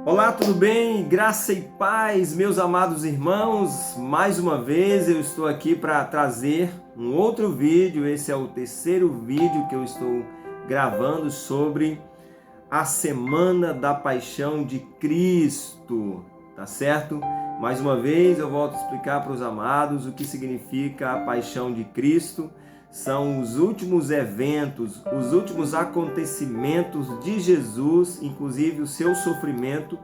Olá, tudo bem? Graça e paz, meus amados irmãos. Mais uma vez eu estou aqui para trazer um outro vídeo. Esse é o terceiro vídeo que eu estou gravando sobre a Semana da Paixão de Cristo, tá certo? Mais uma vez eu volto a explicar para os amados o que significa a Paixão de Cristo. São os últimos eventos, os últimos acontecimentos de Jesus, inclusive o seu sofrimento,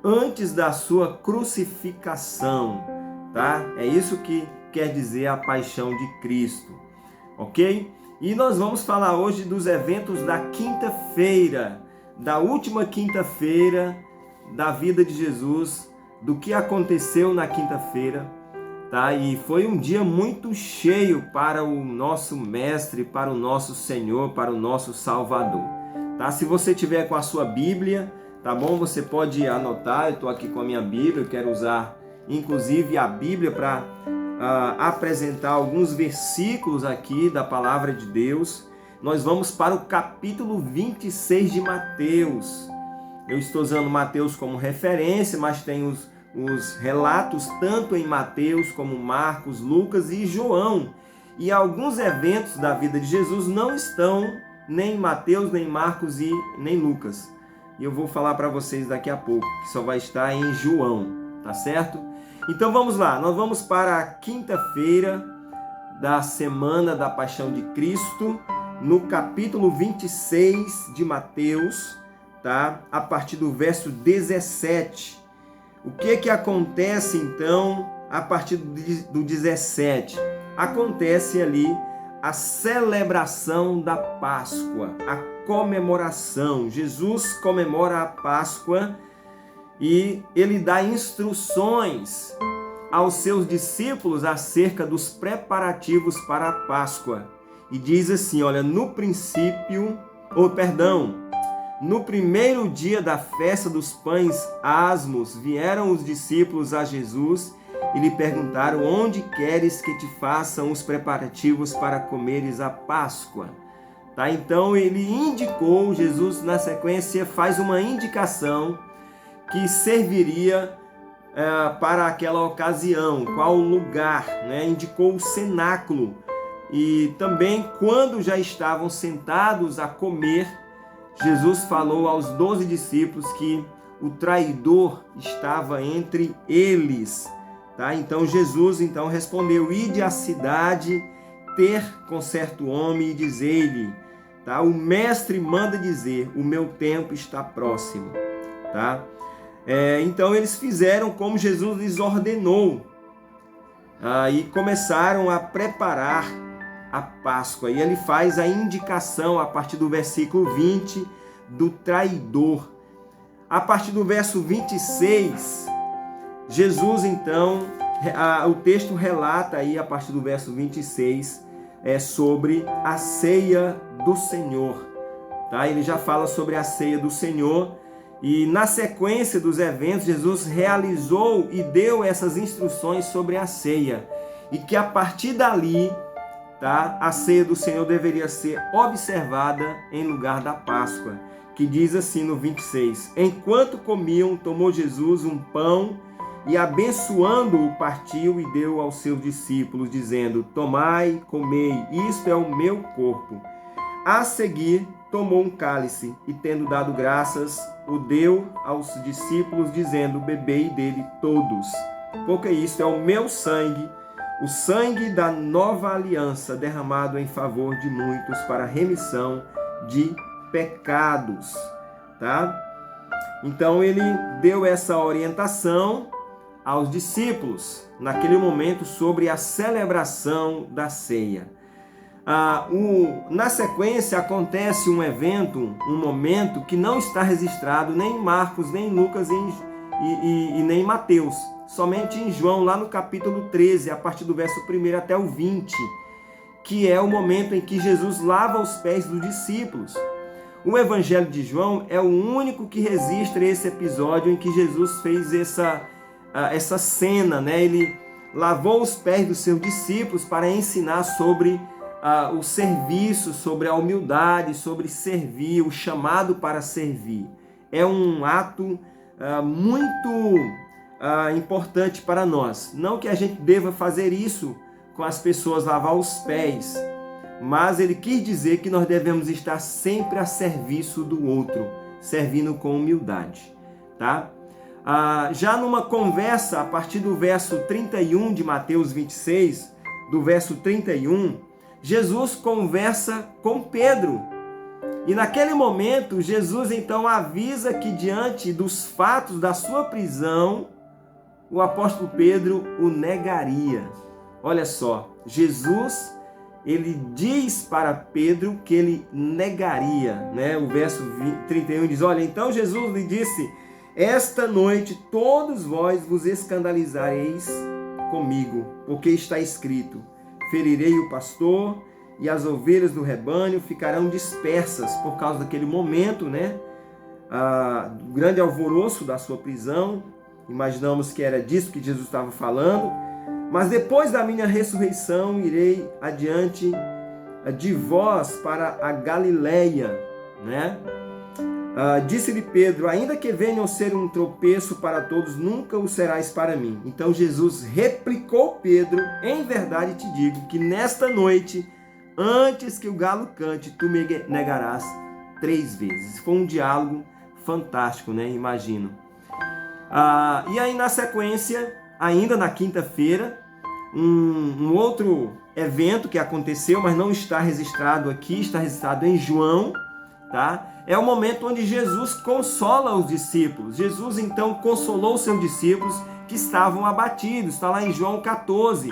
antes da sua crucificação, tá? É isso que quer dizer a paixão de Cristo, ok? E nós vamos falar hoje dos eventos da quinta-feira, da última quinta-feira da vida de Jesus, do que aconteceu na quinta-feira, tá? E foi um dia muito cheio para o nosso Mestre, para o nosso Senhor, para o nosso Salvador, tá? Se você tiver com a sua Bíblia, tá bom? Você pode anotar. Eu estou aqui com a minha Bíblia, eu quero usar inclusive a Bíblia para apresentar alguns versículos aqui da Palavra de Deus. Nós vamos para o capítulo 26 de Mateus. Eu estou usando Mateus como referência, mas tem os relatos tanto em Mateus como Marcos, Lucas e João. E alguns eventos da vida de Jesus não estão nem em Mateus, nem Marcos e nem Lucas. E eu vou falar para vocês daqui a pouco, que só vai estar em João, tá certo? Então vamos lá, nós vamos para a quinta-feira da Semana da Paixão de Cristo, no capítulo 26 de Mateus, tá? A partir do verso 17. O que acontece então a partir do 17? Acontece ali a celebração da Páscoa, a comemoração. Jesus comemora a Páscoa e ele dá instruções aos seus discípulos acerca dos preparativos para a Páscoa. E diz assim, olha, no primeiro dia da festa dos pães asmos, vieram os discípulos a Jesus e lhe perguntaram: onde queres que te façam os preparativos para comeres a Páscoa? Tá? Então ele indicou, Jesus na sequência faz uma indicação que serviria para aquela ocasião, qual lugar, né? Indicou o cenáculo. E também quando já estavam sentados a comer, Jesus falou aos 12 discípulos que o traidor estava entre eles. Tá? Então Jesus respondeu: ide à cidade ter com certo homem e dizer-lhe, tá? O mestre manda dizer, o meu tempo está próximo. Tá? Então eles fizeram como Jesus lhes ordenou, e começaram a preparar a Páscoa. E ele faz a indicação a partir do versículo 20 do traidor. A partir do verso 26, Jesus então, o texto relata aí a partir do verso 26 sobre a ceia do Senhor. Tá? Ele já fala sobre a ceia do Senhor e na sequência dos eventos Jesus realizou e deu essas instruções sobre a ceia e que a partir dali, tá, a ceia do Senhor deveria ser observada em lugar da Páscoa, que diz assim no 26: enquanto comiam, tomou Jesus um pão e abençoando-o partiu e deu aos seus discípulos, dizendo: tomai, comei, isto é o meu corpo. A seguir tomou um cálice e tendo dado graças, o deu aos discípulos, dizendo: bebei dele todos, porque isto é o meu sangue, o sangue da nova aliança, derramado em favor de muitos para a remissão de pecados. Tá? Então ele deu essa orientação aos discípulos naquele momento sobre a celebração da ceia. Na sequência acontece um evento, um momento que não está registrado nem em Marcos, nem em Lucas e nem em Mateus, somente em João, lá no capítulo 13, a partir do verso 1 até o 20, que é o momento em que Jesus lava os pés dos discípulos. O Evangelho de João é o único que registra esse episódio em que Jesus fez essa cena, né? Ele lavou os pés dos seus discípulos para ensinar sobre o serviço, sobre a humildade, sobre servir, o chamado para servir. É um ato muito importante para nós. Não que a gente deva fazer isso com as pessoas, lavar os pés, mas ele quis dizer que nós devemos estar sempre a serviço do outro, servindo com humildade, tá? Já numa conversa, a partir do verso 31 de Mateus 26, do verso 31, Jesus conversa com Pedro. E naquele momento, Jesus então avisa que diante dos fatos da sua prisão, o apóstolo Pedro o negaria. Olha só, Jesus, ele diz para Pedro que ele negaria, né? O verso 31 diz, olha, então Jesus lhe disse, esta noite todos vós vos escandalizareis comigo, porque está escrito, ferirei o pastor e as ovelhas do rebanho ficarão dispersas por causa daquele momento, né? Do grande alvoroço da sua prisão. Imaginamos que era disso que Jesus estava falando. Mas depois da minha ressurreição, irei adiante de vós para a Galileia, né? Disse-lhe Pedro, ainda que venham ser um tropeço para todos, nunca o serás para mim. Então Jesus replicou Pedro, em verdade te digo, que nesta noite, antes que o galo cante, tu me negarás 3 vezes. Foi um diálogo fantástico, né? Imagino. E aí na sequência, ainda na quinta-feira, um outro evento que aconteceu, mas não está registrado aqui, está registrado em João, tá? É o momento onde Jesus consola os discípulos. Jesus então consolou seus discípulos que estavam abatidos. Está lá em João 14,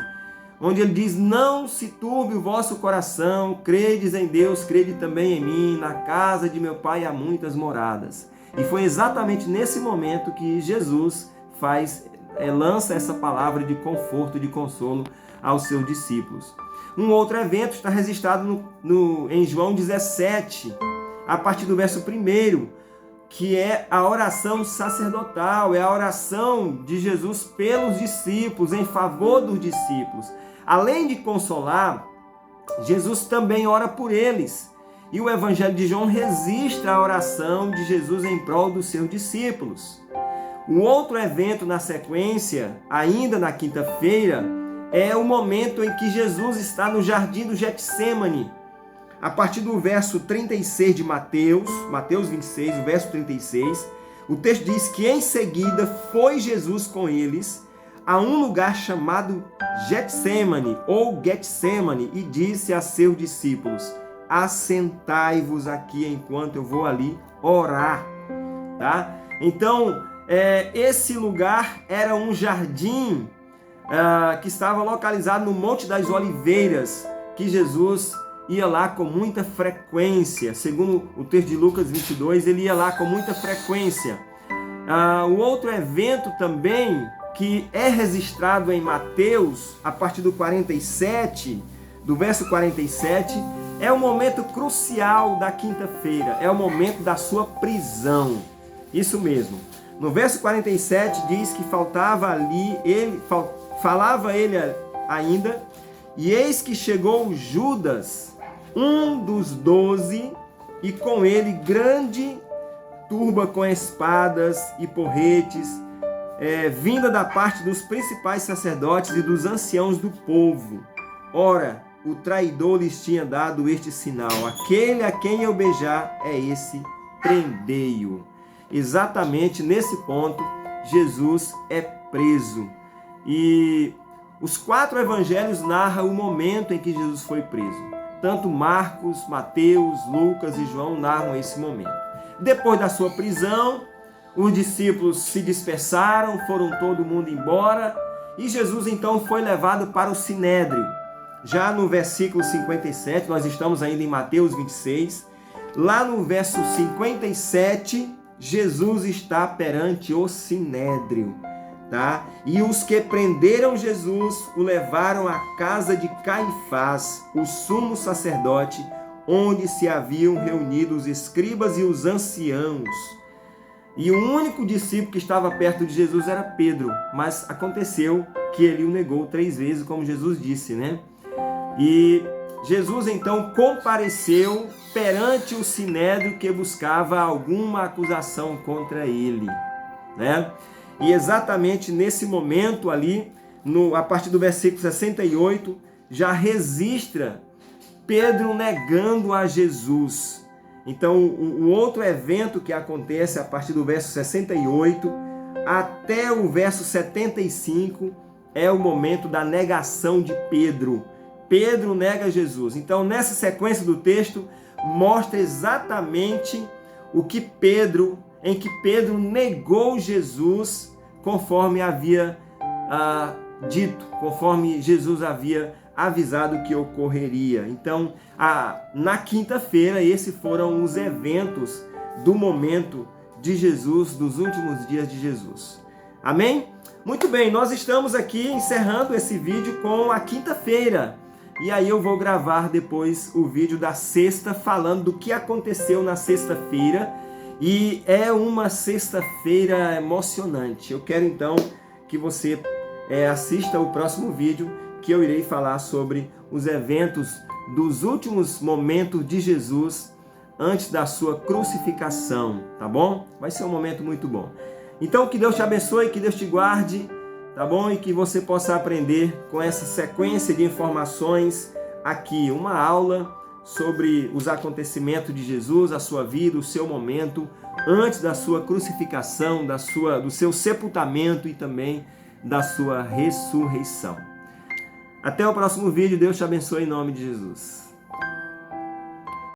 onde ele diz, não se turbe o vosso coração, credes em Deus, crede também em mim, na casa de meu Pai há muitas moradas. E foi exatamente nesse momento que Jesus lança essa palavra de conforto, de consolo aos seus discípulos. Um outro evento está registrado em João 17, a partir do verso 1, que é a oração sacerdotal, é a oração de Jesus pelos discípulos, em favor dos discípulos. Além de consolar, Jesus também ora por eles. E o Evangelho de João registra a oração de Jesus em prol dos seus discípulos. Um outro evento na sequência, ainda na quinta-feira, é o momento em que Jesus está no jardim do Getsêmani. A partir do verso 36 de Mateus 26, o verso 36, o texto diz que em seguida foi Jesus com eles a um lugar chamado Getsêmani ou Getsêmani e disse a seus discípulos, assentai-vos aqui enquanto eu vou ali orar, tá? Então, esse lugar era um jardim que estava localizado no Monte das Oliveiras, que Jesus ia lá com muita frequência. Segundo o texto de Lucas 22, ele ia lá com muita frequência. O outro evento também, que é registrado em Mateus, a partir do 47, do verso 47, é o momento crucial da quinta-feira, é o momento da sua prisão. Isso mesmo. No verso 47 diz que falava ele ainda, e eis que chegou Judas, um dos 12, e com ele grande turba com espadas e porretes, vinda da parte dos principais sacerdotes e dos anciãos do povo. Ora, o traidor lhes tinha dado este sinal, aquele a quem eu beijar é esse, prendei-o. Exatamente nesse ponto, Jesus é preso. E os 4 evangelhos narram o momento em que Jesus foi preso. Tanto Marcos, Mateus, Lucas e João narram esse momento. Depois da sua prisão, os discípulos se dispersaram, foram todo mundo embora, e Jesus então foi levado para o Sinédrio. Já no versículo 57, nós estamos ainda em Mateus 26, lá no verso 57, Jesus está perante o Sinédrio, tá? E os que prenderam Jesus o levaram à casa de Caifás, o sumo sacerdote, onde se haviam reunido os escribas e os anciãos. E o único discípulo que estava perto de Jesus era Pedro, mas aconteceu que ele o negou 3 vezes, como Jesus disse, né? E Jesus então compareceu perante o Sinédrio que buscava alguma acusação contra ele. né? E exatamente nesse momento ali, a partir do versículo 68, já registra Pedro negando a Jesus. Então, o outro evento que acontece a partir do verso 68 até o verso 75 é o momento da negação de Pedro. Pedro nega Jesus. Então, nessa sequência do texto, mostra exatamente em que Pedro negou Jesus, conforme havia dito, conforme Jesus havia avisado que ocorreria. Então, na quinta-feira, esses foram os eventos do momento de Jesus, dos últimos dias de Jesus. Amém? Muito bem, nós estamos aqui encerrando esse vídeo com a quinta-feira. E aí eu vou gravar depois o vídeo da sexta, falando do que aconteceu na sexta-feira. E é uma sexta-feira emocionante. Eu quero então que você assista o próximo vídeo, que eu irei falar sobre os eventos dos últimos momentos de Jesus antes da sua crucificação, tá bom? Vai ser um momento muito bom. Então, que Deus te abençoe, que Deus te guarde, tá bom? E que você possa aprender com essa sequência de informações aqui, uma aula sobre os acontecimentos de Jesus, a sua vida, o seu momento, antes da sua crucificação, do seu sepultamento e também da sua ressurreição. Até o próximo vídeo. Deus te abençoe em nome de Jesus.